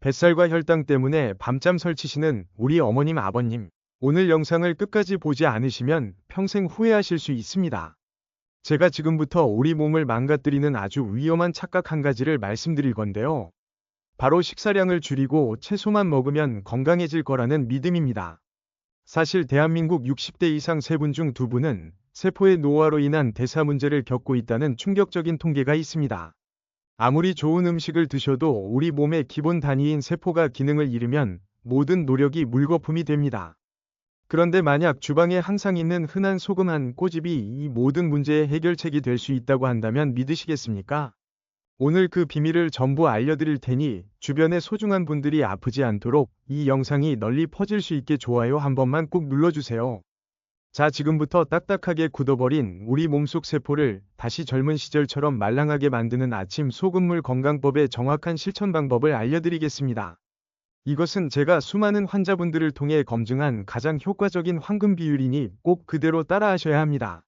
뱃살과 혈당 때문에 밤잠 설치시는 우리 어머님 아버님. 오늘 영상을 끝까지 보지 않으시면 평생 후회하실 수 있습니다. 제가 지금부터 우리 몸을 망가뜨리는 아주 위험한 착각 한 가지를 말씀드릴 건데요. 바로 식사량을 줄이고 채소만 먹으면 건강해질 거라는 믿음입니다. 사실 대한민국 60대 이상 3분 중 2분은 세포의 노화로 인한 대사 문제를 겪고 있다는 충격적인 통계가 있습니다. 아무리 좋은 음식을 드셔도 우리 몸의 기본 단위인 세포가 기능을 잃으면 모든 노력이 물거품이 됩니다. 그런데 만약 주방에 항상 있는 흔한 소금 한 꼬집이 이 모든 문제의 해결책이 될 수 있다고 한다면 믿으시겠습니까? 오늘 그 비밀을 전부 알려드릴 테니 주변의 소중한 분들이 아프지 않도록 이 영상이 널리 퍼질 수 있게 좋아요 한 번만 꼭 눌러주세요. 자, 지금부터 딱딱하게 굳어버린 우리 몸속 세포를 다시 젊은 시절처럼 말랑하게 만드는 아침 소금물 건강법의 정확한 실천 방법을 알려드리겠습니다. 이것은 제가 수많은 환자분들을 통해 검증한 가장 효과적인 황금 비율이니 꼭 그대로 따라하셔야 합니다.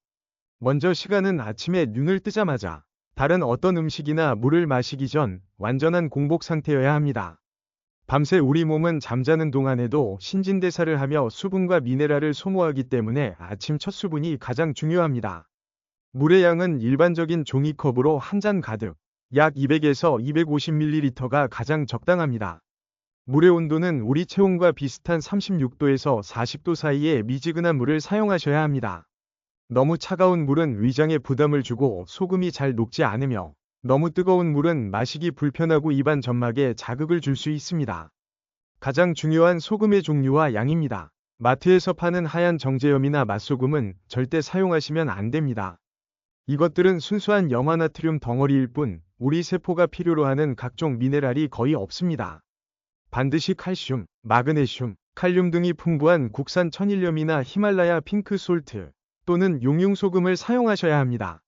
먼저 시간은 아침에 눈을 뜨자마자 다른 어떤 음식이나 물을 마시기 전 완전한 공복 상태여야 합니다. 밤새 우리 몸은 잠자는 동안에도 신진대사를 하며 수분과 미네랄을 소모하기 때문에 아침 첫 수분이 가장 중요합니다. 물의 양은 일반적인 종이컵으로 한 잔 가득, 약 200에서 250ml가 가장 적당합니다. 물의 온도는 우리 체온과 비슷한 36도에서 40도 사이의 미지근한 물을 사용하셔야 합니다. 너무 차가운 물은 위장에 부담을 주고 소금이 잘 녹지 않으며 너무 뜨거운 물은 마시기 불편하고 입안 점막에 자극을 줄 수 있습니다. 가장 중요한 소금의 종류와 양입니다. 마트에서 파는 하얀 정제염이나 맛소금은 절대 사용하시면 안 됩니다. 이것들은 순수한 염화나트륨 덩어리일 뿐 우리 세포가 필요로 하는 각종 미네랄이 거의 없습니다. 반드시 칼슘, 마그네슘, 칼륨 등이 풍부한 국산 천일염이나 히말라야 핑크솔트 또는 용융소금을 사용하셔야 합니다.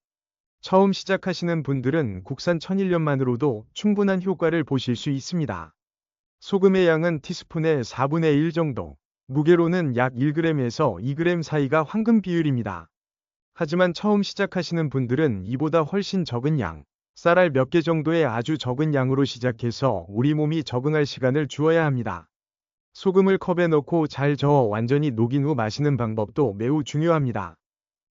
처음 시작하시는 분들은 국산 천일염만으로도 충분한 효과를 보실 수 있습니다. 소금의 양은 티스푼의 4분의 1 정도, 무게로는 약 1g에서 2g 사이가 황금 비율입니다. 하지만 처음 시작하시는 분들은 이보다 훨씬 적은 양, 쌀알 몇 개 정도의 아주 적은 양으로 시작해서 우리 몸이 적응할 시간을 주어야 합니다. 소금을 컵에 넣고 잘 저어 완전히 녹인 후 마시는 방법도 매우 중요합니다.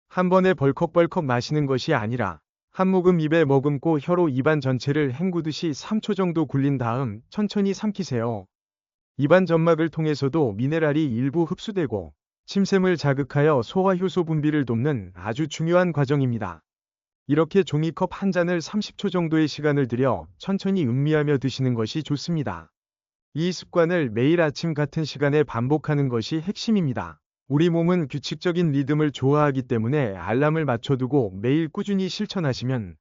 한 번에 벌컥벌컥 마시는 것이 아니라 한 모금 입에 머금고 혀로 입안 전체를 헹구듯이 3초 정도 굴린 다음 천천히 삼키세요. 입안 점막을 통해서도 미네랄이 일부 흡수되고 침샘을 자극하여 소화효소 분비를 돕는 아주 중요한 과정입니다. 이렇게 종이컵 한 잔을 30초 정도의 시간을 들여 천천히 음미하며 드시는 것이 좋습니다. 이 습관을 매일 아침 같은 시간에 반복하는 것이 핵심입니다. 우리 몸은 규칙적인 리듬을 좋아하기 때문에 알람을 맞춰두고 매일 꾸준히 실천하시면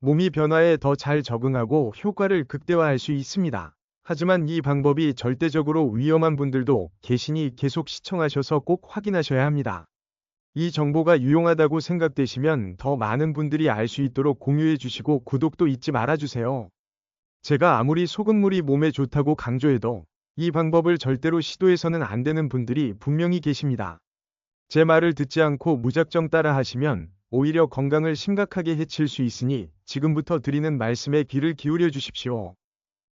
몸이 변화에 더 잘 적응하고 효과를 극대화할 수 있습니다. 하지만 이 방법이 절대적으로 위험한 분들도 계시니 계속 시청하셔서 꼭 확인하셔야 합니다. 이 정보가 유용하다고 생각되시면 더 많은 분들이 알 수 있도록 공유해 주시고 구독도 잊지 말아주세요. 제가 아무리 소금물이 몸에 좋다고 강조해도 이 방법을 절대로 시도해서는 안 되는 분들이 분명히 계십니다. 제 말을 듣지 않고 무작정 따라 하시면 오히려 건강을 심각하게 해칠 수 있으니 지금부터 드리는 말씀에 귀를 기울여 주십시오.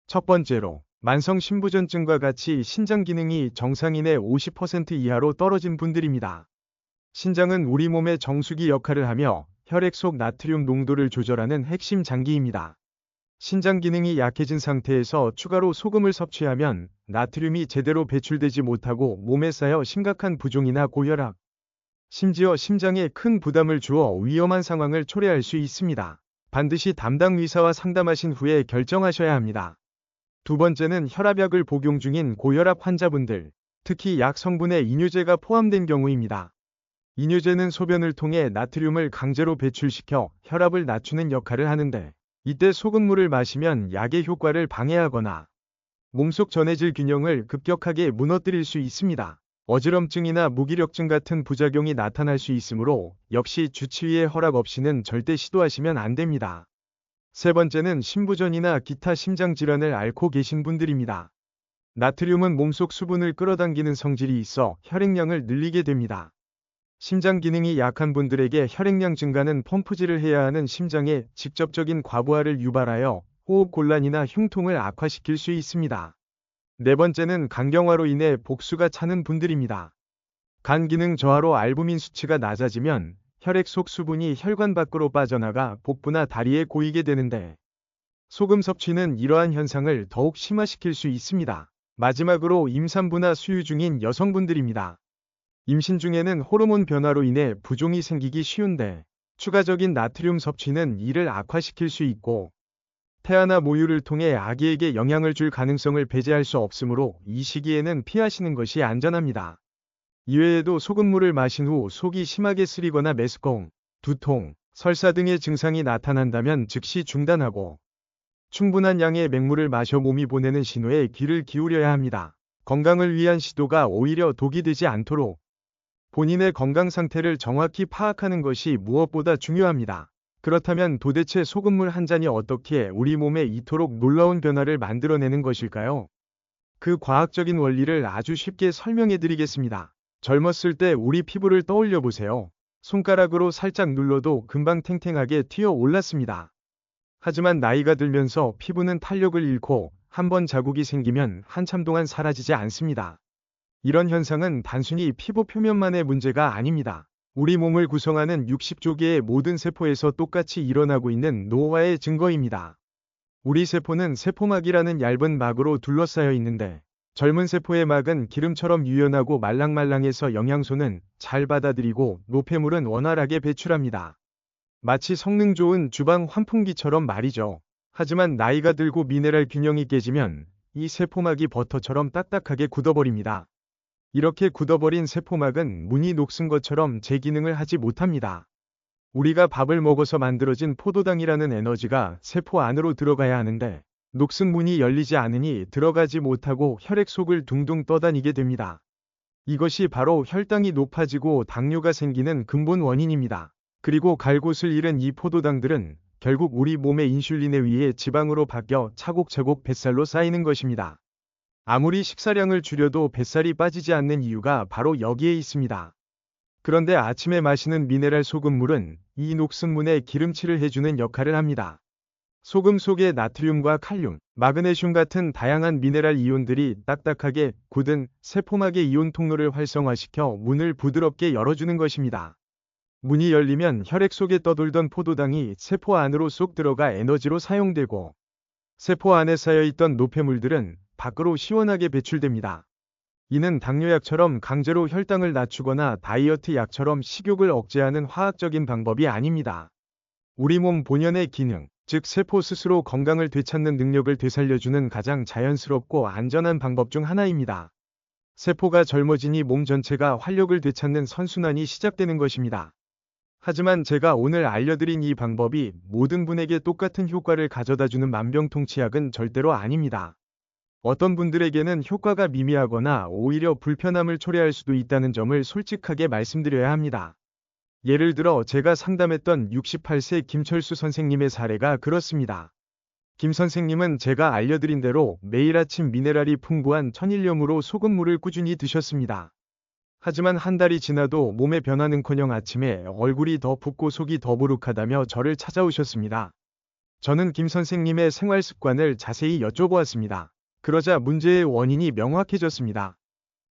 첫 번째로, 만성 신부전증과 같이 신장 기능이 정상인의 50% 이하로 떨어진 분들입니다. 신장은 우리 몸의 정수기 역할을 하며 혈액 속 나트륨 농도를 조절하는 핵심 장기입니다. 신장 기능이 약해진 상태에서 추가로 소금을 섭취하면 나트륨이 제대로 배출되지 못하고 몸에 쌓여 심각한 부종이나 고혈압, 심지어 심장에 큰 부담을 주어 위험한 상황을 초래할 수 있습니다. 반드시 담당 의사와 상담하신 후에 결정하셔야 합니다. 두 번째는 혈압약을 복용 중인 고혈압 환자분들, 특히 약 성분에 이뇨제가 포함된 경우입니다. 이뇨제는 소변을 통해 나트륨을 강제로 배출시켜 혈압을 낮추는 역할을 하는데 이때 소금물을 마시면 약의 효과를 방해하거나 몸속 전해질 균형을 급격하게 무너뜨릴 수 있습니다. 어지럼증이나 무기력증 같은 부작용이 나타날 수 있으므로 역시 주치의의 허락 없이는 절대 시도하시면 안 됩니다. 세 번째는 신부전이나 기타 심장질환을 앓고 계신 분들입니다. 나트륨은 몸속 수분을 끌어당기는 성질이 있어 혈액량을 늘리게 됩니다. 심장 기능이 약한 분들에게 혈액량 증가는 펌프질을 해야 하는 심장에 직접적인 과부하를 유발하여 호흡 곤란이나 흉통을 악화시킬 수 있습니다. 네 번째는 간경화로 인해 복수가 차는 분들입니다. 간 기능 저하로 알부민 수치가 낮아지면 혈액 속 수분이 혈관 밖으로 빠져나가 복부나 다리에 고이게 되는데 소금 섭취는 이러한 현상을 더욱 심화시킬 수 있습니다. 마지막으로 임산부나 수유 중인 여성분들입니다. 임신 중에는 호르몬 변화로 인해 부종이 생기기 쉬운데 추가적인 나트륨 섭취는 이를 악화시킬 수 있고 태아나 모유를 통해 아기에게 영향을 줄 가능성을 배제할 수 없으므로 이 시기에는 피하시는 것이 안전합니다. 이외에도 소금물을 마신 후 속이 심하게 쓰리거나 메스꺼움, 두통, 설사 등의 증상이 나타난다면 즉시 중단하고 충분한 양의 맹물을 마셔 몸이 보내는 신호에 귀를 기울여야 합니다. 건강을 위한 시도가 오히려 독이 되지 않도록 본인의 건강 상태를 정확히 파악하는 것이 무엇보다 중요합니다. 그렇다면 도대체 소금물 한 잔이 어떻게 우리 몸에 이토록 놀라운 변화를 만들어내는 것일까요? 그 과학적인 원리를 아주 쉽게 설명해 드리겠습니다. 젊었을 때 우리 피부를 떠올려 보세요. 손가락으로 살짝 눌러도 금방 탱탱하게 튀어 올랐습니다. 하지만 나이가 들면서 피부는 탄력을 잃고 한번 자국이 생기면 한참 동안 사라지지 않습니다. 이런 현상은 단순히 피부 표면만의 문제가 아닙니다. 우리 몸을 구성하는 60조 개의 모든 세포에서 똑같이 일어나고 있는 노화의 증거입니다. 우리 세포는 세포막이라는 얇은 막으로 둘러싸여 있는데 젊은 세포의 막은 기름처럼 유연하고 말랑말랑해서 영양소는 잘 받아들이고 노폐물은 원활하게 배출합니다. 마치 성능 좋은 주방 환풍기처럼 말이죠. 하지만 나이가 들고 미네랄 균형이 깨지면 이 세포막이 버터처럼 딱딱하게 굳어버립니다. 이렇게 굳어버린 세포막은 문이 녹슨 것처럼 제 기능을 하지 못합니다. 우리가 밥을 먹어서 만들어진 포도당이라는 에너지가 세포 안으로 들어가야 하는데 녹슨 문이 열리지 않으니 들어가지 못하고 혈액 속을 둥둥 떠다니게 됩니다. 이것이 바로 혈당이 높아지고 당뇨가 생기는 근본 원인입니다. 그리고 갈 곳을 잃은 이 포도당들은 결국 우리 몸의 인슐린에 의해 지방으로 바뀌어 차곡차곡 뱃살로 쌓이는 것입니다. 아무리 식사량을 줄여도 뱃살이 빠지지 않는 이유가 바로 여기에 있습니다. 그런데 아침에 마시는 미네랄 소금물은 이 녹슨 문에 기름칠을 해주는 역할을 합니다. 소금 속의 나트륨과 칼륨, 마그네슘 같은 다양한 미네랄 이온들이 딱딱하게 굳은 세포막의 이온 통로를 활성화시켜 문을 부드럽게 열어주는 것입니다. 문이 열리면 혈액 속에 떠돌던 포도당이 세포 안으로 쏙 들어가 에너지로 사용되고 세포 안에 쌓여있던 노폐물들은 밖으로 시원하게 배출됩니다. 이는 당뇨약처럼 강제로 혈당을 낮추거나 다이어트 약처럼 식욕을 억제하는 화학적인 방법이 아닙니다. 우리 몸 본연의 기능, 즉 세포 스스로 건강을 되찾는 능력을 되살려주는 가장 자연스럽고 안전한 방법 중 하나입니다. 세포가 젊어지니 몸 전체가 활력을 되찾는 선순환이 시작되는 것입니다. 하지만 제가 오늘 알려드린 이 방법이 모든 분에게 똑같은 효과를 가져다주는 만병통치약은 절대로 아닙니다. 어떤 분들에게는 효과가 미미하거나 오히려 불편함을 초래할 수도 있다는 점을 솔직하게 말씀드려야 합니다. 예를 들어 제가 상담했던 68세 김철수 선생님의 사례가 그렇습니다. 김 선생님은 제가 알려드린 대로 매일 아침 미네랄이 풍부한 천일염으로 소금물을 꾸준히 드셨습니다. 하지만 한 달이 지나도 몸의 변화는커녕 아침에 얼굴이 더 붓고 속이 더부룩하다며 저를 찾아오셨습니다. 저는 김 선생님의 생활 습관을 자세히 여쭤보았습니다. 그러자 문제의 원인이 명확해졌습니다.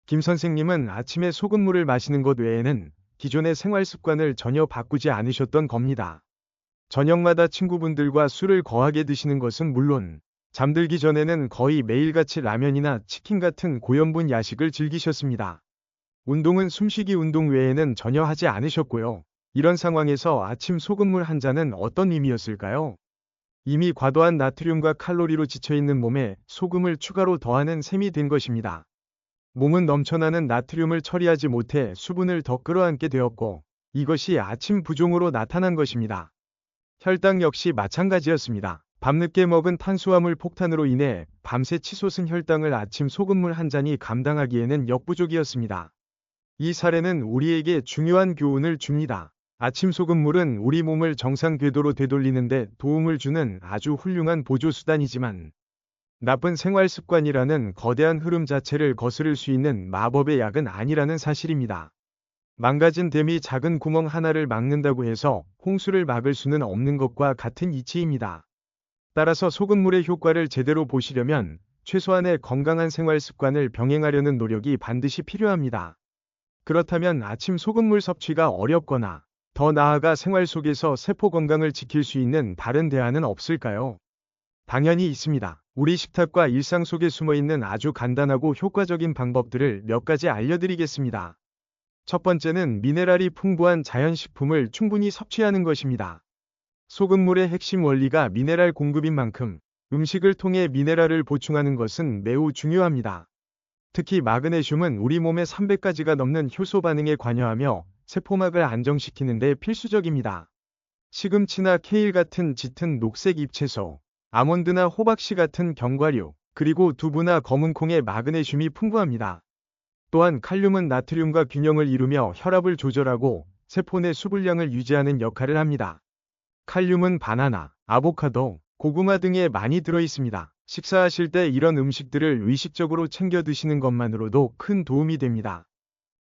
김 선생님은 아침에 소금물을 마시는 것 외에는 기존의 생활 습관을 전혀 바꾸지 않으셨던 겁니다. 저녁마다 친구분들과 술을 거하게 드시는 것은 물론 잠들기 전에는 거의 매일같이 라면이나 치킨 같은 고염분 야식을 즐기셨습니다. 운동은 숨쉬기 운동 외에는 전혀 하지 않으셨고요. 이런 상황에서 아침 소금물 한 잔은 어떤 의미였을까요? 이미 과도한 나트륨과 칼로리로 지쳐있는 몸에 소금을 추가로 더하는 셈이 된 것입니다. 몸은 넘쳐나는 나트륨을 처리하지 못해 수분을 더 끌어안게 되었고 이것이 아침 부종으로 나타난 것입니다. 혈당 역시 마찬가지였습니다. 밤늦게 먹은 탄수화물 폭탄으로 인해 밤새 치솟은 혈당을 아침 소금물 한 잔이 감당하기에는 역부족이었습니다. 이 사례는 우리에게 중요한 교훈을 줍니다. 아침 소금물은 우리 몸을 정상 궤도로 되돌리는데 도움을 주는 아주 훌륭한 보조수단이지만 나쁜 생활 습관이라는 거대한 흐름 자체를 거스를 수 있는 마법의 약은 아니라는 사실입니다. 망가진 댐이 작은 구멍 하나를 막는다고 해서 홍수를 막을 수는 없는 것과 같은 이치입니다. 따라서 소금물의 효과를 제대로 보시려면 최소한의 건강한 생활 습관을 병행하려는 노력이 반드시 필요합니다. 그렇다면 아침 소금물 섭취가 어렵거나 더 나아가 생활 속에서 세포 건강을 지킬 수 있는 다른 대안은 없을까요? 당연히 있습니다. 우리 식탁과 일상 속에 숨어 있는 아주 간단하고 효과적인 방법들을 몇 가지 알려드리겠습니다. 첫 번째는 미네랄이 풍부한 자연식품을 충분히 섭취하는 것입니다. 소금물의 핵심 원리가 미네랄 공급인 만큼 음식을 통해 미네랄을 보충하는 것은 매우 중요합니다. 특히 마그네슘은 우리 몸의 300가지가 넘는 효소 반응에 관여하며 세포막을 안정시키는 데 필수적입니다. 시금치나 케일 같은 짙은 녹색 잎채소, 아몬드나 호박씨 같은 견과류, 그리고 두부나 검은 콩에 마그네슘이 풍부합니다. 또한 칼륨은 나트륨과 균형을 이루며 혈압을 조절하고 세포 내 수분량을 유지하는 역할을 합니다. 칼륨은 바나나, 아보카도, 고구마 등에 많이 들어 있습니다. 식사하실 때 이런 음식들을 의식적으로 챙겨 드시는 것만으로도 큰 도움이 됩니다.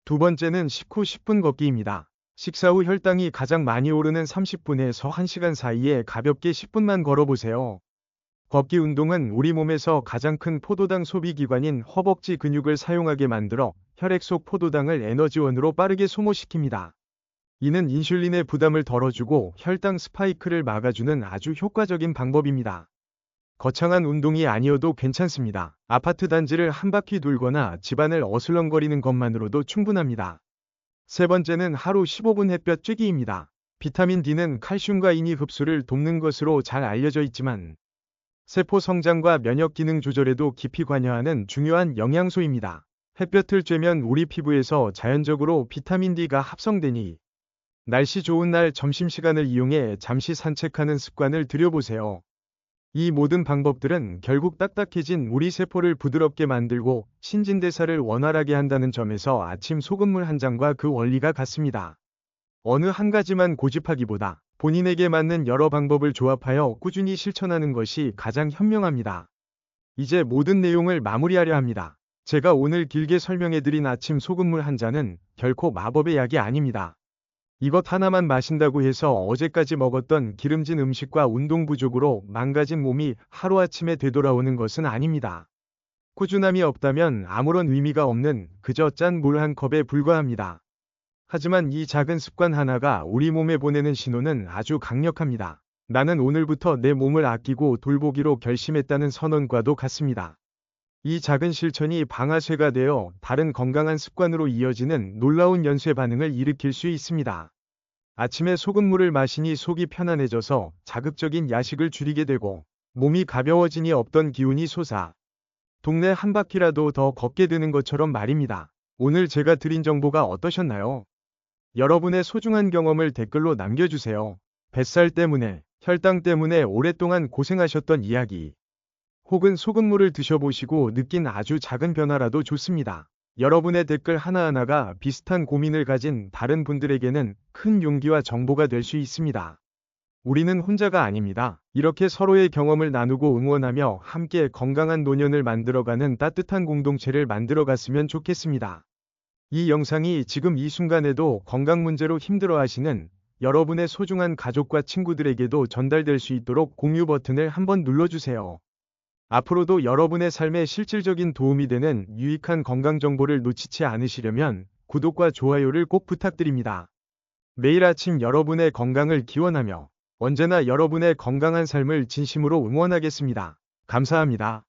두 번째는 식후 10분 걷기입니다. 식사 후 혈당이 가장 많이 오르는 30분에서 1시간 사이에 가볍게 10분만 걸어보세요. 걷기 운동은 우리 몸에서 가장 큰 포도당 소비 기관인 허벅지 근육을 사용하게 만들어 혈액 속 포도당을 에너지원으로 빠르게 소모시킵니다. 이는 인슐린의 부담을 덜어주고 혈당 스파이크를 막아주는 아주 효과적인 방법입니다. 거창한 운동이 아니어도 괜찮습니다. 아파트 단지를 한 바퀴 돌거나 집안을 어슬렁거리는 것만으로도 충분합니다. 세 번째는 하루 15분 햇볕 쬐기입니다. 비타민 D는 칼슘과 인이 흡수를 돕는 것으로 잘 알려져 있지만 세포 성장과 면역 기능 조절에도 깊이 관여하는 중요한 영양소입니다. 햇볕을 쬐면 우리 피부에서 자연적으로 비타민 D가 합성되니 날씨 좋은 날 점심시간을 이용해 잠시 산책하는 습관을 들여보세요. 이 모든 방법들은 결국 딱딱해진 우리 세포를 부드럽게 만들고 신진대사를 원활하게 한다는 점에서 아침 소금물 한 잔과 그 원리가 같습니다. 어느 한 가지만 고집하기보다 본인에게 맞는 여러 방법을 조합하여 꾸준히 실천하는 것이 가장 현명합니다. 이제 모든 내용을 마무리하려 합니다. 제가 오늘 길게 설명해드린 아침 소금물 한 잔은 결코 마법의 약이 아닙니다. 이것 하나만 마신다고 해서 어제까지 먹었던 기름진 음식과 운동 부족으로 망가진 몸이 하루아침에 되돌아오는 것은 아닙니다. 꾸준함이 없다면 아무런 의미가 없는 그저 짠 물 한 컵에 불과합니다. 하지만 이 작은 습관 하나가 우리 몸에 보내는 신호는 아주 강력합니다. 나는 오늘부터 내 몸을 아끼고 돌보기로 결심했다는 선언과도 같습니다. 이 작은 실천이 방아쇠가 되어 다른 건강한 습관으로 이어지는 놀라운 연쇄 반응을 일으킬 수 있습니다. 아침에 소금물을 마시니 속이 편안해져서 자극적인 야식을 줄이게 되고 몸이 가벼워지니 없던 기운이 솟아 동네 한 바퀴라도 더 걷게 되는 것처럼 말입니다. 오늘 제가 드린 정보가 어떠셨나요? 여러분의 소중한 경험을 댓글로 남겨주세요. 뱃살 때문에, 혈당 때문에 오랫동안 고생하셨던 이야기, 혹은 소금물을 드셔보시고 느낀 아주 작은 변화라도 좋습니다. 여러분의 댓글 하나하나가 비슷한 고민을 가진 다른 분들에게는 큰 용기와 정보가 될 수 있습니다. 우리는 혼자가 아닙니다. 이렇게 서로의 경험을 나누고 응원하며 함께 건강한 노년을 만들어가는 따뜻한 공동체를 만들어갔으면 좋겠습니다. 이 영상이 지금 이 순간에도 건강 문제로 힘들어하시는 여러분의 소중한 가족과 친구들에게도 전달될 수 있도록 공유 버튼을 한번 눌러주세요. 앞으로도 여러분의 삶에 실질적인 도움이 되는 유익한 건강 정보를 놓치지 않으시려면 구독과 좋아요를 꼭 부탁드립니다. 매일 아침 여러분의 건강을 기원하며 언제나 여러분의 건강한 삶을 진심으로 응원하겠습니다. 감사합니다.